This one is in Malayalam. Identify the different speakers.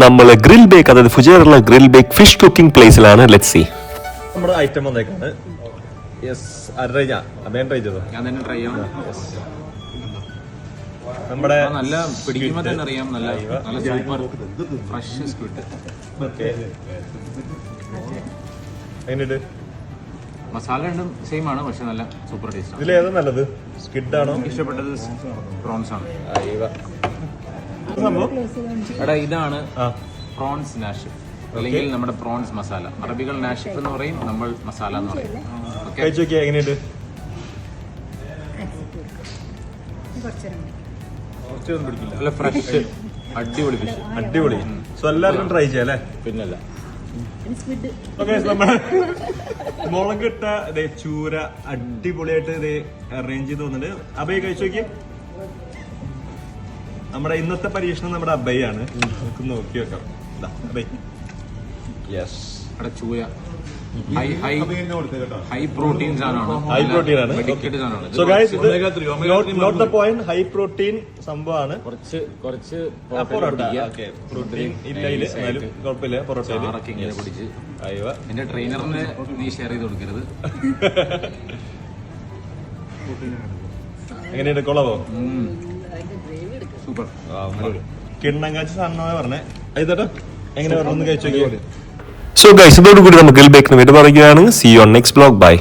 Speaker 1: നമ്മൾ ഗ്രിൽ ബേക്ക്, അതായത് ഫുജൈറയിലുള്ള ഗ്രിൽ ബേക്ക് ഫിഷ് കുക്കിംഗ് പ്ലേസിലാണ്. Let's see.
Speaker 2: നമ്മുടെ ഐറ്റം വന്നേക്കാണ്.
Speaker 3: ഞാൻ തന്നെ ട്രൈ ചെയ്യാം.
Speaker 2: നമ്മുടെ
Speaker 3: നല്ല പിടിക്കുമ്പോൾ തന്നെ അറിയാം, നല്ല സൂപ്പർ ഫ്രഷ് സ്ക്വിഡ്.
Speaker 2: എങ്ങനെയുണ്ട്?
Speaker 3: മസാല രണ്ടും സെയിം ആണ്, പക്ഷെ നല്ല സൂപ്പർ ടേസ്റ്റ് ആണ്.
Speaker 2: ഇതിലേതാ നല്ലത്? സ്ക്വിഡ് ആണോ?
Speaker 3: ഇഷ്ടപ്പെട്ടത് പ്രോൺസ് ആണ്. എടാ ഇതാണ് പ്രോൺസ് നാഷിഫ്, അല്ലെങ്കിൽ നമ്മുടെ പ്രോൺസ് മസാല. അറബികൾ നാഷിഫ് എന്ന് പറയും, നമ്മൾ മസാല എന്ന് പറയും.
Speaker 2: എങ്ങനെയുണ്ട്?
Speaker 3: നല്ല ഫ്രഷ് അടിപൊളി ഫിഷ്.
Speaker 2: അടിപൊളി. സോ എല്ലാവർക്കും ട്രൈ ചെയ്യാം അല്ലേ?
Speaker 3: പിന്നല്ല.
Speaker 2: മുളകിട്ട ചൂര അടിപൊളിയായിട്ട് ഇത് അറേഞ്ച് ചെയ്ത് വന്നിട്ട് അബൈ കഴിച്ചു നോക്കി. നമ്മുടെ ഇന്നത്തെ പരീക്ഷണം നമ്മുടെ അബൈയാണ്. നമുക്ക് നോക്കി വെക്കാം. അബൈ. യെസ്.
Speaker 3: ചൂര ഹൈ പ്രോട്ടീൻ സാധനമാണ്.
Speaker 2: ഹൈ പ്രോട്ടീൻ ആണ്. So guys, note the point. High protein സംഭവമാണ്.
Speaker 3: കുറച്ച്
Speaker 2: പ്രോട്ടീൻ ഇല്ല, എന്നാലും കുഴപ്പമില്ല. പൊറോട്ട
Speaker 3: പിടിച്ച് എന്റെ ട്രെയിനറിന് നീ ഷെയർ ചെയ്ത് കൊടുക്കരുത്.
Speaker 2: എങ്ങനെയുണ്ട്? കൊളവോ?
Speaker 3: സൂപ്പർ.
Speaker 2: കിണ്ണം കാച്ച സാധനമാണ് പറഞ്ഞേ. ഇതേട്ടോ എങ്ങനെ പറഞ്ഞു കഴിച്ചു നോക്കി.
Speaker 1: സോ ഗൈസ്, ഇതോടുകൂടി നമുക്ക് ഗ്രിൽ ബേക്കിന് വേണ്ടി പറയുകയാണ്. See you on next vlog. By.